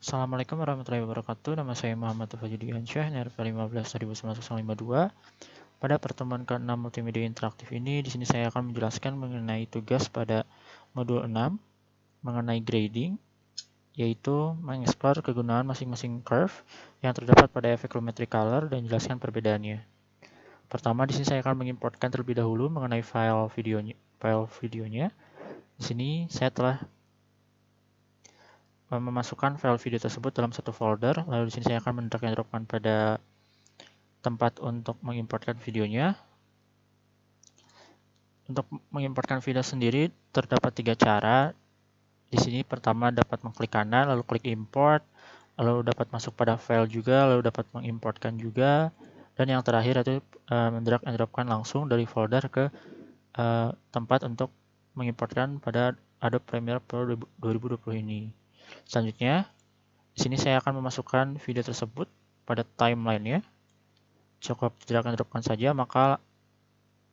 Assalamualaikum warahmatullahi wabarakatuh. Nama saya Muhammad Tafajuddiansyah, NRP 15/1952. Pada pertemuan ke-6 multimedia interaktif ini, di sini saya akan menjelaskan mengenai tugas pada modul 6 mengenai grading, yaitu mengeksplor kegunaan masing-masing curve yang terdapat pada efek lumetri color dan jelaskan perbedaannya. Pertama, di sini saya akan mengimportkan terlebih dahulu mengenai file videonya. Di sini saya telah memasukkan file video tersebut dalam satu folder, lalu di sini saya akan mendrag and dropkan pada tempat untuk mengimportkan videonya. Untuk mengimportkan video sendiri terdapat 3 cara. Di sini pertama dapat mengklik kanan, lalu klik import, lalu dapat masuk pada file juga, lalu dapat mengimportkan juga, dan yang terakhir itu mendrag and dropkan langsung dari folder ke tempat untuk mengimportkan pada Adobe Premiere Pro 2020 ini. Selanjutnya, di sini saya akan memasukkan video tersebut pada timeline-nya. Cukup drag and dropkan saja, maka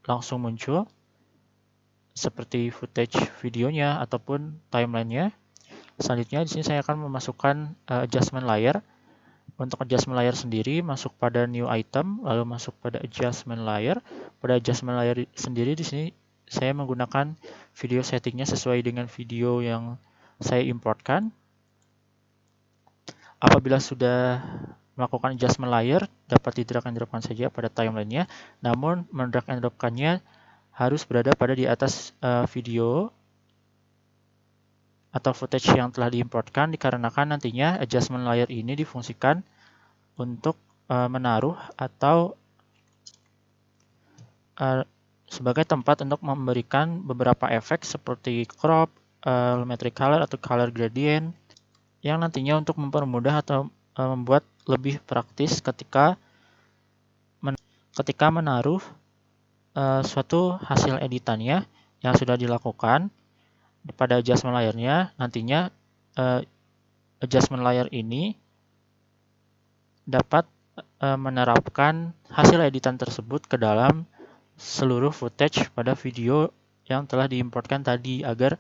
langsung muncul seperti footage videonya ataupun timeline-nya. Selanjutnya, di sini saya akan memasukkan adjustment layer. Untuk adjustment layer sendiri, masuk pada new item, lalu masuk pada adjustment layer. Pada adjustment layer sendiri, di sini saya menggunakan video settingnya sesuai dengan video yang saya importkan. Apabila sudah melakukan adjustment layer, dapat di drag and dropkan saja pada timeline-nya. Namun, mendrag and dropkannya harus berada pada di atas video atau footage yang telah diimportkan, dikarenakan nantinya adjustment layer ini difungsikan untuk menaruh atau sebagai tempat untuk memberikan beberapa efek seperti crop, lumetri color atau color gradient, yang nantinya untuk mempermudah atau membuat lebih praktis ketika menaruh suatu hasil editannya yang sudah dilakukan pada adjustment layer-nya. Nantinya adjustment layer ini dapat menerapkan hasil editan tersebut ke dalam seluruh footage pada video yang telah diimportkan tadi agar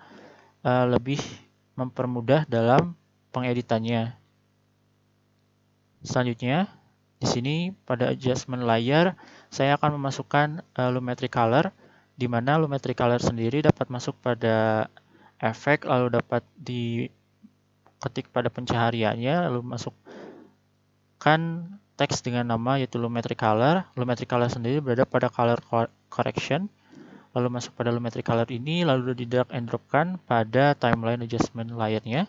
lebih mempermudah dalam pengeditannya. Selanjutnya, di sini pada adjustment layer saya akan memasukkan lumetri color, di mana lumetri color sendiri dapat masuk pada efek, lalu dapat diketik pada pencahariannya, lalu masukkan teks dengan nama yaitu lumetri color. Lumetri color sendiri berada pada color correction, lalu masuk pada lumetri color ini, lalu di drag and dropkan pada timeline adjustment layer-nya.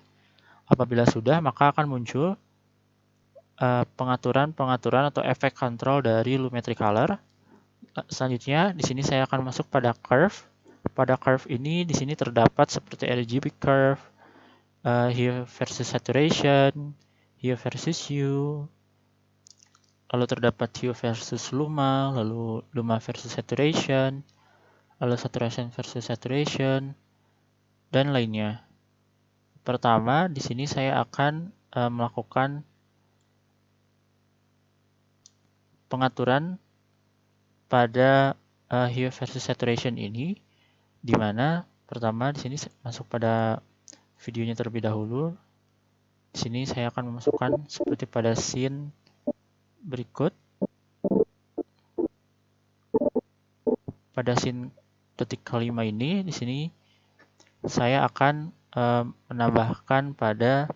Apabila sudah, maka akan muncul pengaturan atau efek control dari lumetri color. Selanjutnya, di sini saya akan masuk pada curve. Pada curve ini, di sini terdapat seperti RGB curve, hue versus saturation, hue versus hue, lalu terdapat hue versus luma, lalu luma versus saturation, lalu saturation versus saturation, dan lainnya. Pertama, di sini saya akan melakukan pengaturan pada hue versus saturation ini, di mana pertama di sini masuk pada videonya terlebih dahulu. Di sini saya akan memasukkan seperti pada scene berikut. Pada scene detik kelima ini, di sini saya akan menambahkan pada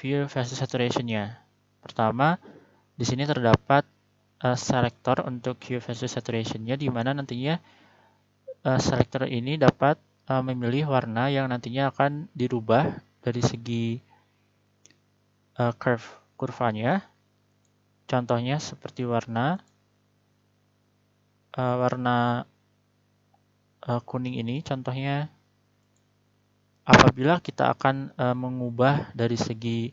hue versus saturation-nya. Pertama, di sini terdapat selector untuk hue versus saturation-nya, di mana nantinya selector ini dapat memilih warna yang nantinya akan dirubah dari segi kurvanya. Contohnya seperti warna kuning ini. Contohnya, apabila kita akan mengubah dari segi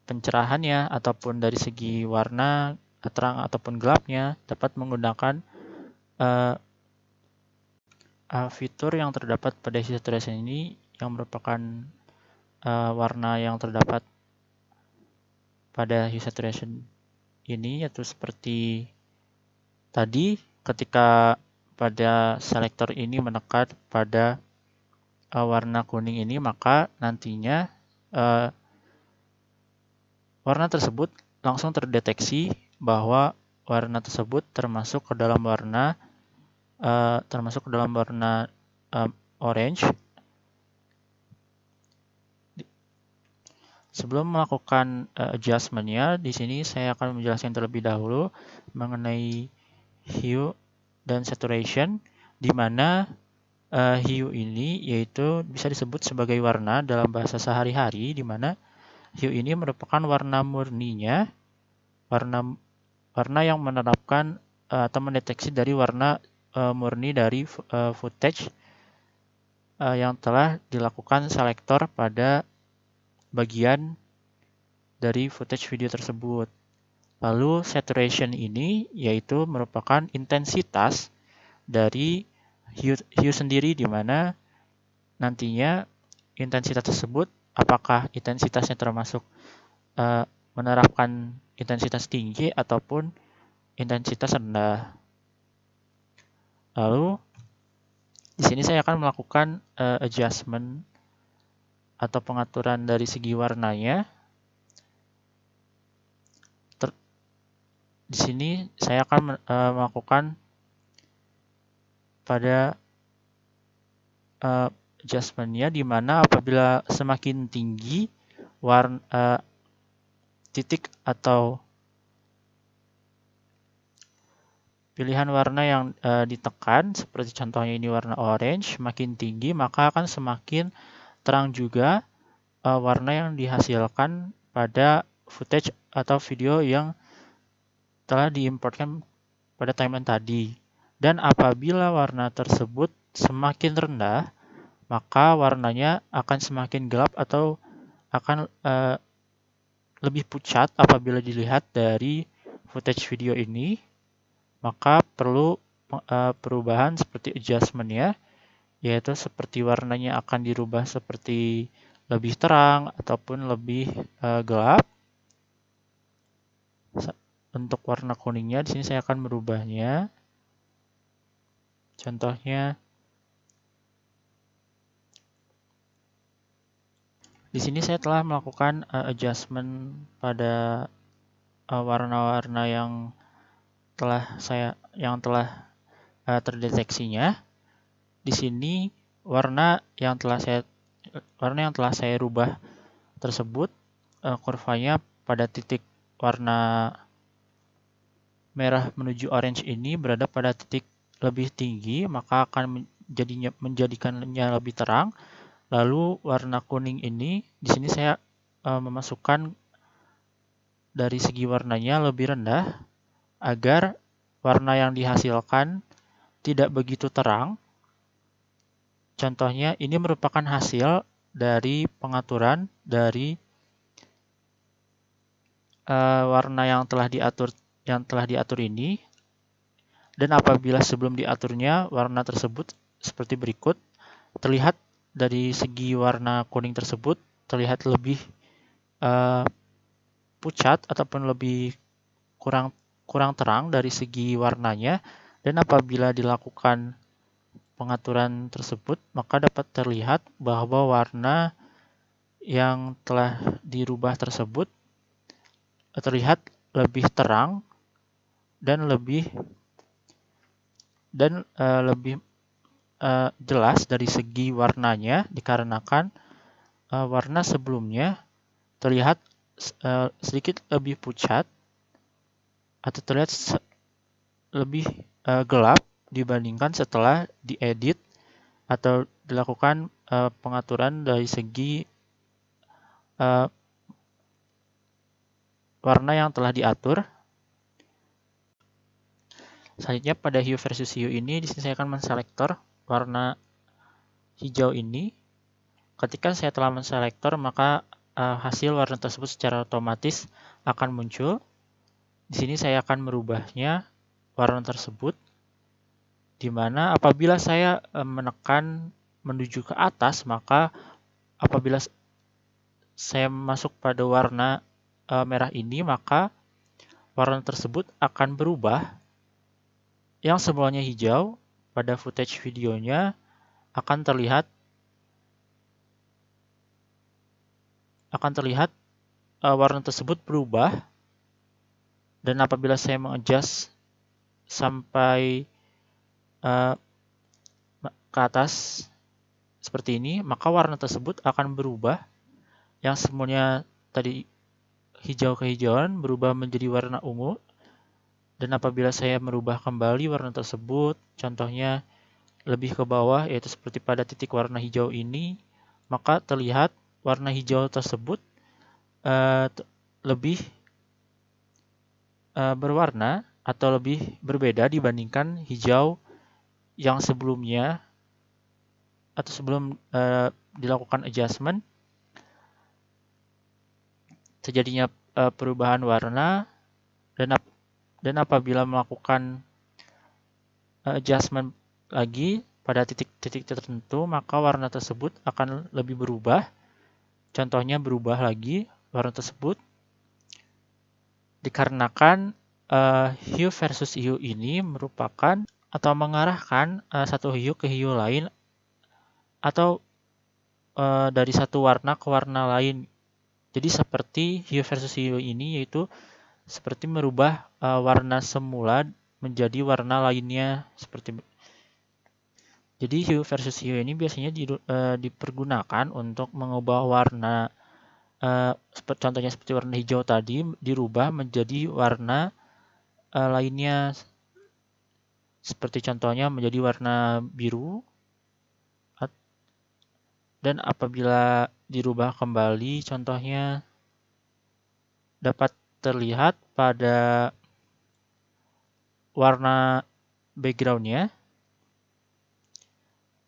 pencerahannya ataupun dari segi warna terang ataupun gelapnya, dapat menggunakan fitur yang terdapat pada hue saturation ini, yang merupakan warna yang terdapat pada hue saturation ini, yaitu seperti tadi ketika pada selektor ini menekan pada warna kuning ini, maka nantinya warna tersebut langsung terdeteksi bahwa warna tersebut termasuk ke dalam warna orange. Sebelum melakukan adjustment-nya, di sini saya akan menjelaskan terlebih dahulu mengenai hue dan saturation, di mana hue ini yaitu bisa disebut sebagai warna dalam bahasa sehari-hari, di mana hue ini merupakan warna murninya, warna yang menerapkan atau mendeteksi dari warna murni dari footage yang telah dilakukan selektor pada bagian dari footage video tersebut. Lalu saturation ini yaitu merupakan intensitas dari hue sendiri, di mana nantinya intensitas tersebut apakah intensitasnya termasuk menerapkan intensitas tinggi ataupun intensitas rendah. Lalu di sini saya akan melakukan adjustment atau pengaturan dari segi warnanya. Di sini saya akan melakukan pada adjustment-nya, di mana apabila semakin tinggi titik atau pilihan warna yang ditekan, seperti contohnya ini warna orange, makin tinggi maka akan semakin terang juga warna yang dihasilkan pada footage atau video yang telah diimportkan pada timeline tadi. Dan apabila warna tersebut semakin rendah, maka warnanya akan semakin gelap atau akan lebih pucat apabila dilihat dari footage video ini. Maka perlu perubahan seperti adjustment-nya, yaitu seperti warnanya akan dirubah seperti lebih terang ataupun lebih gelap. Untuk warna kuningnya di sini saya akan merubahnya. Contohnya di sini saya telah melakukan adjustment pada warna-warna yang telah terdeteksinya. Di sini warna yang telah saya rubah tersebut kurvanya pada titik warna merah menuju orange ini berada pada titik lebih tinggi, maka akan menjadikannya lebih terang. Lalu warna kuning ini di sini saya memasukkan dari segi warnanya lebih rendah agar warna yang dihasilkan tidak begitu terang. Contohnya ini merupakan hasil dari pengaturan dari warna yang telah diatur ini. Dan apabila sebelum diaturnya warna tersebut seperti berikut, terlihat dari segi warna kuning tersebut terlihat lebih pucat ataupun lebih kurang terang dari segi warnanya. Dan apabila dilakukan pengaturan tersebut, maka dapat terlihat bahwa warna yang telah dirubah tersebut terlihat lebih terang dan lebih jelas dari segi warnanya, dikarenakan warna sebelumnya terlihat sedikit lebih pucat atau terlihat lebih gelap dibandingkan setelah diedit atau dilakukan pengaturan dari segi warna yang telah diatur. Selanjutnya pada hue versus hue ini, di sini saya akan menselektor warna hijau ini. Ketika saya telah menselektor, maka hasil warna tersebut secara otomatis akan muncul. Di sini saya akan merubahnya warna tersebut, di mana apabila saya menekan menuju ke atas, maka apabila saya masuk pada warna merah ini, maka warna tersebut akan berubah. Yang sebelumnya hijau pada footage videonya akan terlihat akan terlihat warna tersebut berubah, dan apabila saya mengadjust sampai ke atas seperti ini, maka warna tersebut akan berubah. Yang semuanya tadi hijau kehijauan berubah menjadi warna ungu. Dan apabila saya merubah kembali warna tersebut, contohnya lebih ke bawah, yaitu seperti pada titik warna hijau ini, maka terlihat warna hijau tersebut lebih berwarna atau lebih berbeda dibandingkan hijau yang sebelumnya atau sebelum dilakukan adjustment. Terjadinya perubahan warna, dan apabila melakukan adjustment lagi pada titik-titik tertentu, maka warna tersebut akan lebih berubah. Contohnya berubah lagi warna tersebut dikarenakan hue versus hue ini merupakan atau mengarahkan satu hue ke hue lain, atau dari satu warna ke warna lain. Jadi seperti hue versus hue ini yaitu seperti merubah warna semula menjadi warna lainnya seperti. Jadi hue versus hue ini biasanya dipergunakan untuk mengubah warna, contohnya seperti warna hijau tadi dirubah menjadi warna lainnya, seperti contohnya menjadi warna biru. Dan apabila dirubah kembali, contohnya dapat terlihat pada warna backgroundnya,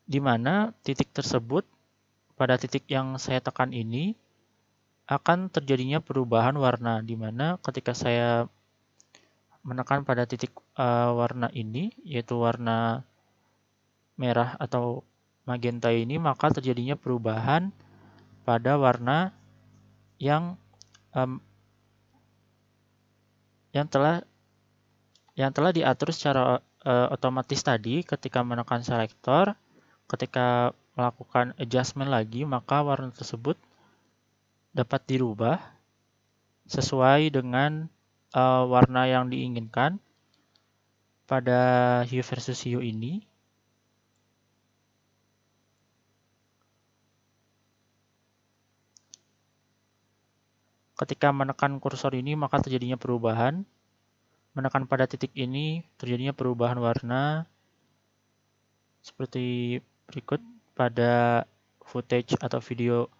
di mana titik tersebut, pada titik yang saya tekan ini, akan terjadinya perubahan warna, di mana ketika saya menekan pada titik warna ini, yaitu warna merah atau magenta ini, maka terjadinya perubahan pada warna yang telah diatur secara otomatis tadi. Ketika menekan selektor, ketika melakukan adjustment lagi, maka warna tersebut dapat dirubah sesuai dengan warna yang diinginkan pada hue versus hue ini. Ketika menekan kursor ini, maka terjadinya perubahan. Menekan pada titik ini, terjadinya perubahan warna seperti berikut pada footage atau video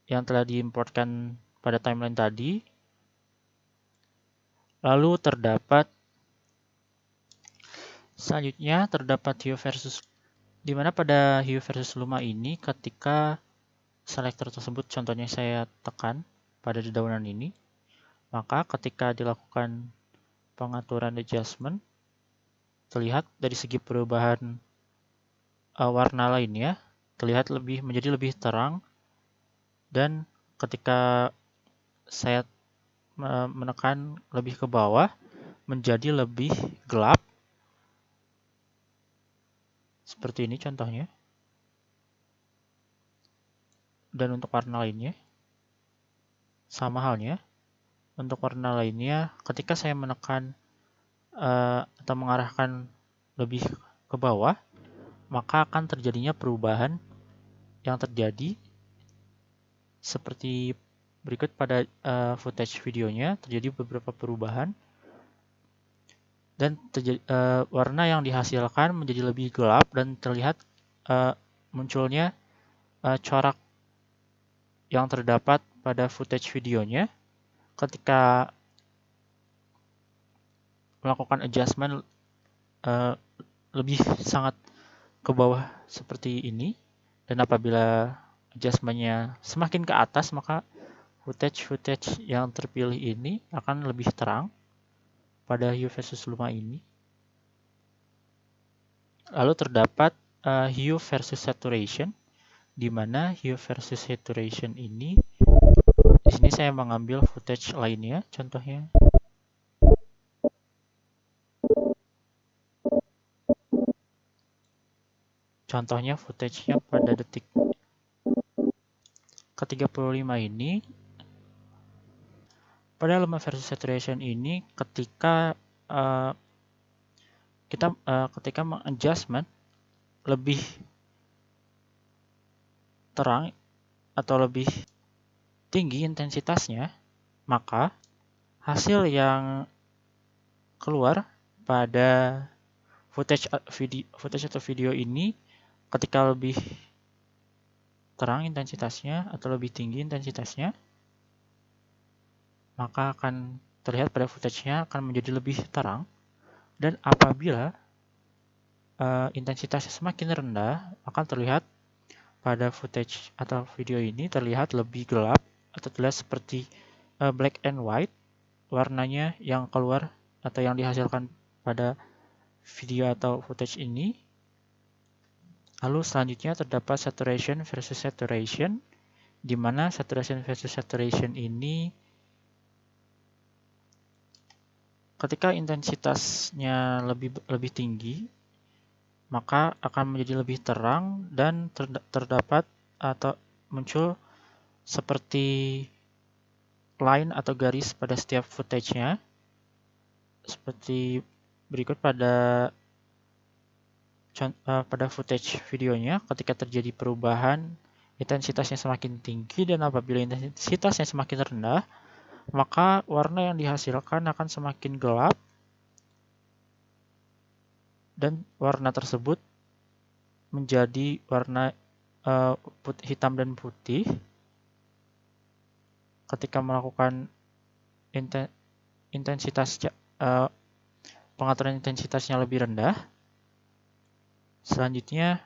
yang telah diimportkan pada timeline tadi. Lalu selanjutnya terdapat hue versus, di mana pada hue versus luma ini, ketika selektor tersebut contohnya saya tekan pada dedaunan ini, maka ketika dilakukan pengaturan adjustment, terlihat dari segi perubahan warna lainnya terlihat menjadi lebih terang. Dan ketika saya menekan lebih ke bawah, menjadi lebih gelap seperti ini contohnya. Dan untuk warna lainnya sama halnya. Untuk warna lainnya, ketika saya menekan atau mengarahkan lebih ke bawah, maka akan terjadinya perubahan yang terjadi seperti berikut pada footage videonya. Terjadi beberapa perubahan, dan warna yang dihasilkan menjadi lebih gelap, dan terlihat munculnya corak yang terdapat pada footage videonya. Ketika melakukan adjustment lebih sangat ke bawah seperti ini, dan apabila adjustmentnya semakin ke atas, maka footage yang terpilih ini akan lebih terang pada hue versus luma ini. Lalu terdapat hue versus saturation, di mana hue versus saturation ini, di sini saya mengambil footage lainnya, contohnya footage-nya pada detik ke-35 ini, pada elemen versus saturation ini ketika ketika mengadjustment lebih terang atau lebih tinggi intensitasnya, maka hasil yang keluar pada footage atau video ini ketika lebih terang intensitasnya atau lebih tinggi intensitasnya, maka akan terlihat pada footage-nya akan menjadi lebih terang. Dan apabila intensitasnya semakin rendah, akan terlihat pada footage atau video ini terlihat lebih gelap atau terlihat seperti black and white, warnanya yang keluar atau yang dihasilkan pada video atau footage ini. Lalu selanjutnya terdapat saturation versus saturation, di mana saturation versus saturation ini ketika intensitasnya lebih tinggi, maka akan menjadi lebih terang dan terdapat atau muncul seperti line atau garis pada setiap footage-nya. Seperti berikut pada footage videonya, ketika terjadi perubahan intensitasnya semakin tinggi dan apabila intensitasnya semakin rendah, maka warna yang dihasilkan akan semakin gelap dan warna tersebut menjadi warna hitam dan putih. Ketika melakukan pengaturan intensitasnya lebih rendah. Selanjutnya,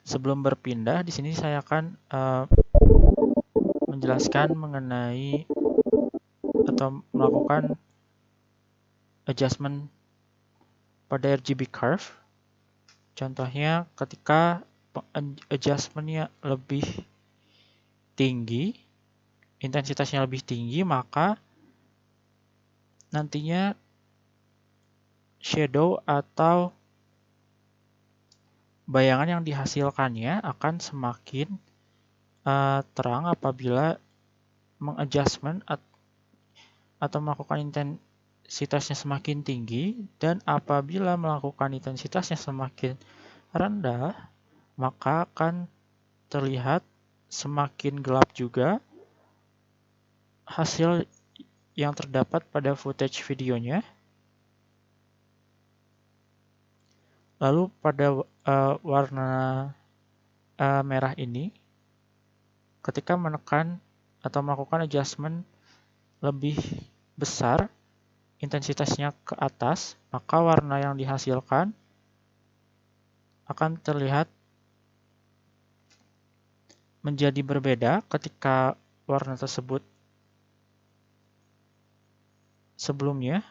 sebelum berpindah, di sini saya akan menjelaskan mengenai atau melakukan adjustment pada RGB curve. Contohnya ketika adjustment-nya lebih tinggi, intensitasnya lebih tinggi, maka nantinya shadow atau bayangan yang dihasilkannya akan semakin terang apabila mengadjustment atau melakukan intensitasnya semakin tinggi, dan apabila melakukan intensitasnya semakin rendah, maka akan terlihat semakin gelap juga hasil yang terdapat pada footage videonya. Lalu pada warna merah ini, ketika menekan atau melakukan adjustment lebih besar intensitasnya ke atas, maka warna yang dihasilkan akan terlihat menjadi berbeda ketika warna tersebut sebelumnya.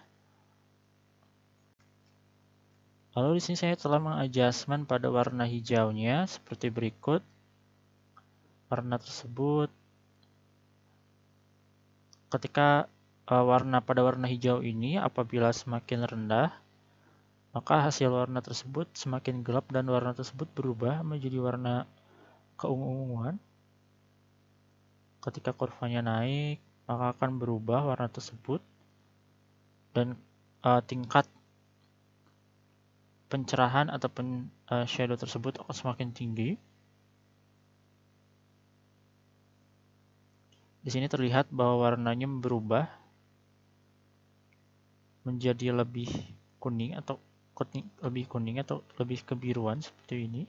Lalu di sini saya telah mengadjustment pada warna hijaunya seperti berikut. Warna tersebut ketika pada warna hijau ini apabila semakin rendah, maka hasil warna tersebut semakin gelap dan warna tersebut berubah menjadi warna keunguan. Ketika kurvanya naik, maka akan berubah warna tersebut dan tingkat pencerahan ataupun shadow tersebut akan semakin tinggi. Di sini terlihat bahwa warnanya berubah menjadi lebih kuning atau lebih kebiruan seperti ini.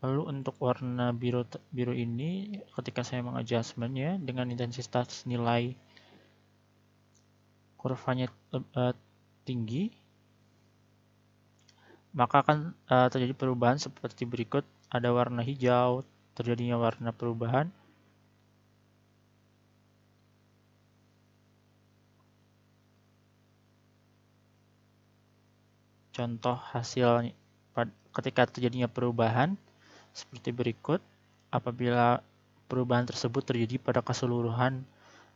Lalu untuk warna biru ini ketika saya mengadjustmentnya dengan intensitas nilai kurvanya tinggi, maka akan terjadi perubahan seperti berikut. Ada warna hijau, terjadinya warna perubahan. Contoh hasil ketika terjadinya perubahan seperti berikut. Apabila perubahan tersebut terjadi pada keseluruhan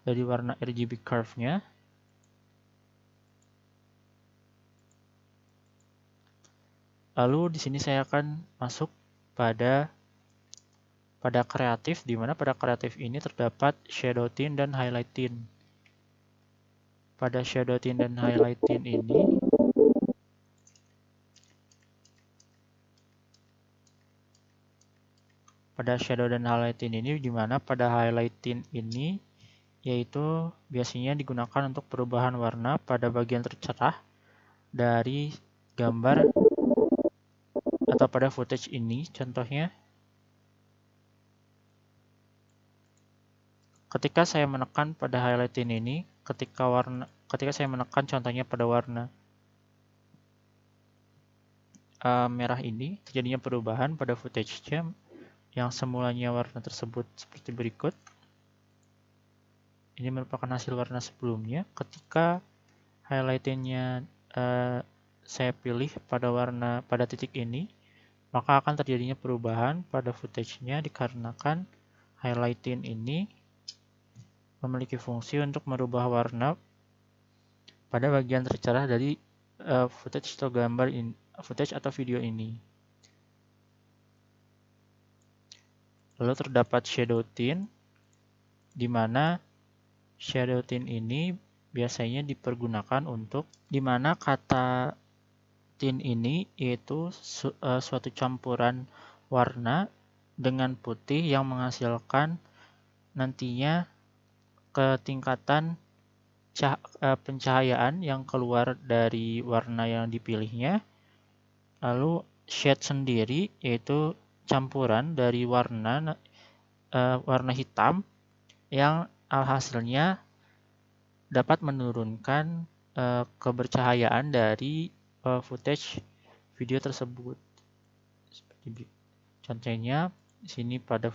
dari warna RGB curve-nya. Lalu di sini saya akan masuk pada pada kreatif, di mana pada kreatif ini terdapat shadow tint dan highlight tint. Pada shadow tint dan highlight tint ini, di mana pada highlight tint ini yaitu biasanya digunakan untuk perubahan warna pada bagian tercerah dari gambar atau pada footage ini. Contohnya, ketika saya menekan pada highlight tint ini, ketika saya menekan contohnya pada warna merah ini, terjadinya perubahan pada footage-nya yang semulanya warna tersebut seperti berikut. Ini merupakan hasil warna sebelumnya. Ketika highlight-nya saya pilih pada titik ini, maka akan terjadinya perubahan pada footage-nya dikarenakan highlight tint ini memiliki fungsi untuk merubah warna pada bagian tercerah dari footage atau video ini. Lalu terdapat shadow tint, di mana shadow tint ini biasanya dipergunakan untuk, di mana kata tint ini yaitu suatu campuran warna dengan putih yang menghasilkan nantinya ketingkatan pencahayaan yang keluar dari warna yang dipilihnya. Lalu shade sendiri yaitu campuran dari warna hitam yang alhasilnya dapat menurunkan kebercahayaan dari footage video tersebut. Contohnya di sini pada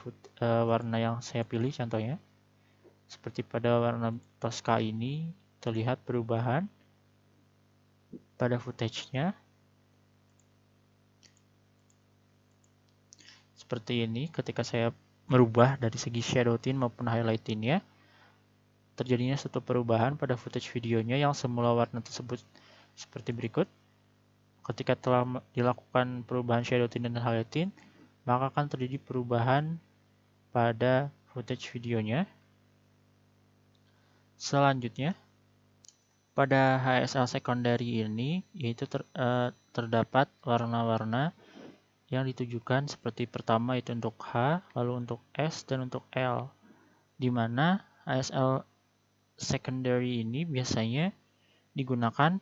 warna yang saya pilih, contohnya seperti pada warna Tosca ini terlihat perubahan pada footage-nya. Seperti ini, ketika saya merubah dari segi shadow tint maupun highlight tint-nya, terjadinya suatu perubahan pada footage videonya yang semula warna tersebut seperti berikut. Ketika telah dilakukan perubahan shadow tint dan highlight tint, maka akan terjadi perubahan pada footage videonya. Selanjutnya, pada HSL secondary ini yaitu terdapat warna-warna yang ditujukan seperti pertama itu untuk H, lalu untuk S, dan untuk L, di mana HSL secondary ini biasanya digunakan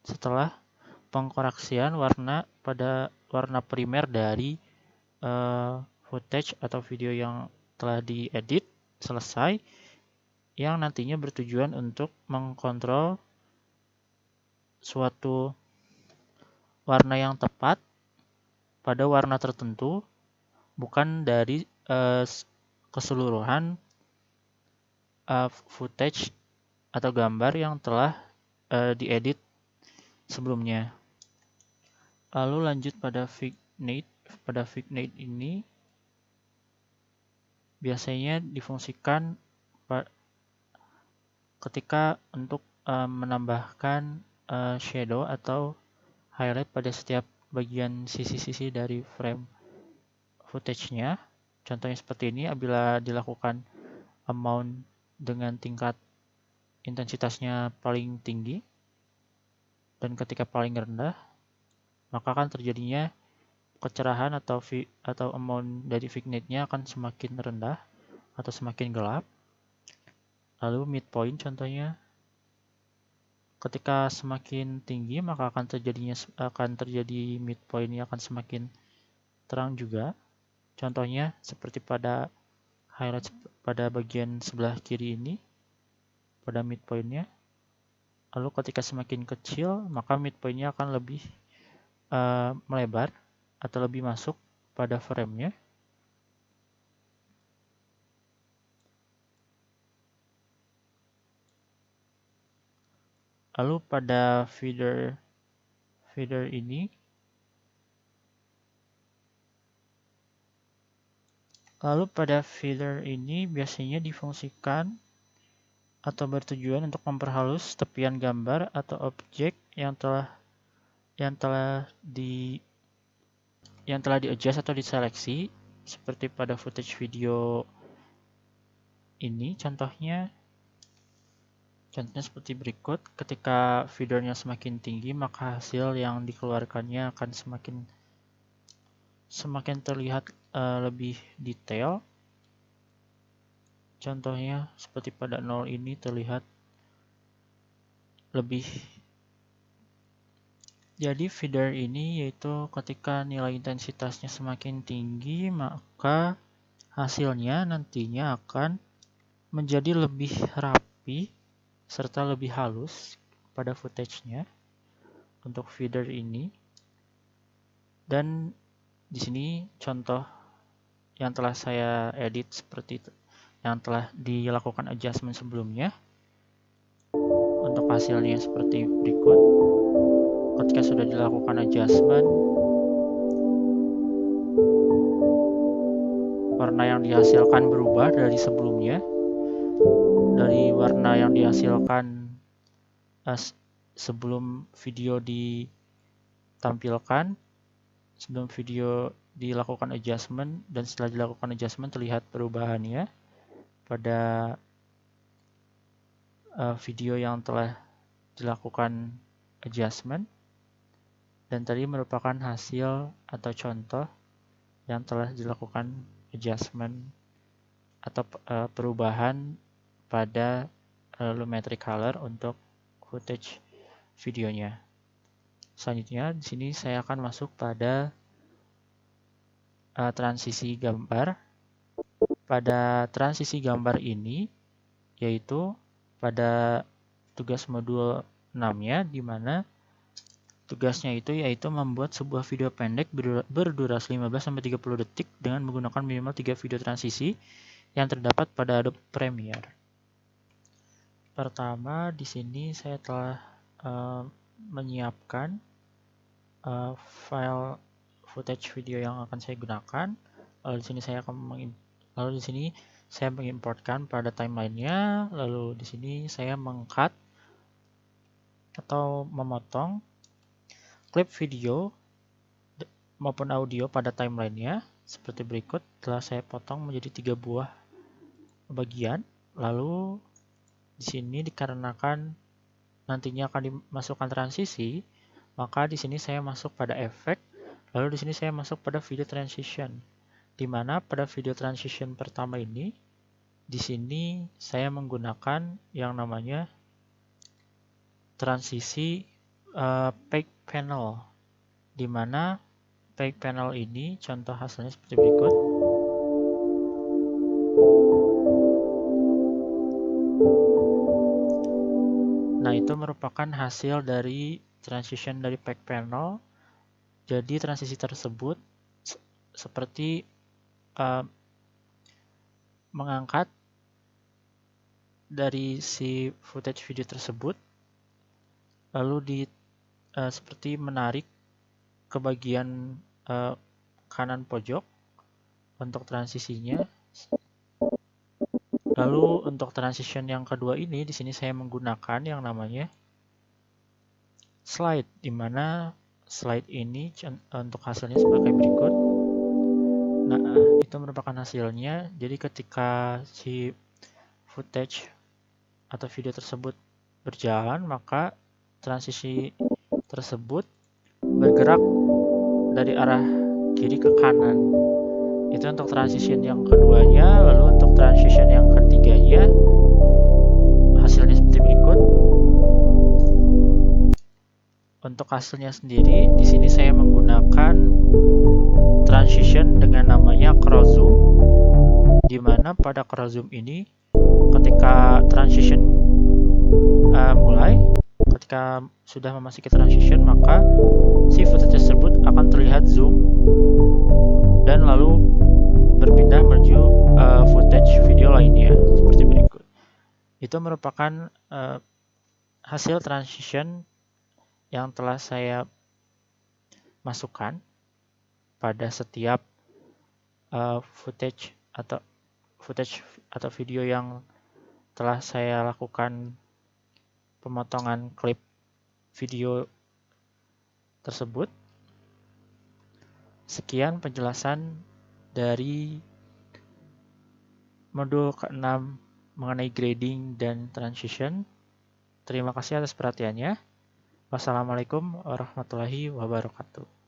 setelah pengkoreksian warna pada warna primer dari footage atau video yang telah diedit selesai, yang nantinya bertujuan untuk mengkontrol suatu warna yang tepat pada warna tertentu, bukan dari keseluruhan footage atau gambar yang telah diedit sebelumnya. Lalu lanjut pada vignette. Pada vignette ini biasanya difungsikan ketika untuk menambahkan shadow atau highlight pada setiap bagian sisi-sisi dari frame footage-nya. Contohnya seperti ini, apabila dilakukan amount dengan tingkat intensitasnya paling tinggi dan ketika paling rendah, maka akan terjadinya kecerahan atau amount dari vignette-nya akan semakin rendah atau semakin gelap. Lalu midpoint contohnya, ketika semakin tinggi maka akan terjadi midpoint-nya akan semakin terang juga. Contohnya seperti pada highlight pada bagian sebelah kiri ini pada midpoint-nya. Lalu ketika semakin kecil maka midpoint-nya akan lebih melebar atau lebih masuk pada frame-nya. Lalu pada feeder ini, biasanya difungsikan atau bertujuan untuk memperhalus tepian gambar atau objek yang telah di-adjust atau diseleksi seperti pada footage video ini. Contohnya seperti berikut. Ketika feedernya semakin tinggi, maka hasil yang dikeluarkannya akan semakin terlihat lebih detail. Contohnya seperti pada 0 ini terlihat lebih. Jadi feeder ini yaitu ketika nilai intensitasnya semakin tinggi, maka hasilnya nantinya akan menjadi lebih rapi serta lebih halus pada footage-nya untuk feeder ini. Dan di sini contoh yang telah saya edit seperti itu, yang telah dilakukan adjustment sebelumnya. Untuk hasilnya seperti berikut. Ketika sudah dilakukan adjustment, warna yang dihasilkan berubah dari sebelumnya. Dari warna yang dihasilkan sebelum video ditampilkan, sebelum video dilakukan adjustment, dan setelah dilakukan adjustment terlihat perubahannya pada video yang telah dilakukan adjustment. Dan tadi merupakan hasil atau contoh yang telah dilakukan adjustment atau perubahan pada lumetri color untuk footage videonya. Selanjutnya di sini saya akan masuk pada transisi gambar. Pada transisi gambar ini yaitu pada tugas modul 6-nya, di mana tugasnya yaitu membuat sebuah video pendek berdurasi 15-30 detik dengan menggunakan minimal 3 video transisi yang terdapat pada Adobe Premiere. Pertama, di sini saya telah menyiapkan file footage video yang akan saya gunakan. Lalu di sini saya mengimportkan pada timeline-nya. Lalu di sini saya meng-cut atau memotong klip video maupun audio pada timeline-nya seperti berikut. Telah saya potong menjadi 3 buah bagian. Lalu di sini dikarenakan nantinya akan dimasukkan transisi, maka di sini saya masuk pada efek. Lalu di sini saya masuk pada video transition, di mana pada video transition pertama ini, di sini saya menggunakan yang namanya transisi fake panel, di mana fake panel ini contoh hasilnya seperti berikut. Nah, itu merupakan hasil dari transition dari fake panel. Jadi transisi tersebut seperti mengangkat dari si footage video tersebut, lalu seperti menarik ke bagian kanan pojok untuk transisinya. Lalu untuk transition yang kedua ini, di sini saya menggunakan yang namanya slide, di mana slide ini untuk hasilnya sebagai berikut. Nah, itu merupakan hasilnya. Jadi ketika si footage atau video tersebut berjalan, maka transisi tersebut bergerak dari arah kiri ke kanan. Itu untuk transition yang keduanya. Lalu untuk transition yang ketiganya, hasilnya seperti berikut. Untuk hasilnya sendiri, di sini saya menggunakan transition dengan namanya cross zoom, di mana pada cross zoom ini, ketika transition ketika sudah memasuki transition, maka si footage tersebut akan terlihat zoom dan lalu berpindah menuju footage video lainnya seperti berikut. Itu merupakan hasil transition yang telah saya masukkan pada setiap footage atau video yang telah saya lakukan pemotongan klip video tersebut. Sekian penjelasan dari modul ke-6 mengenai grading dan transition. Terima kasih atas perhatiannya. Wassalamualaikum warahmatullahi wabarakatuh.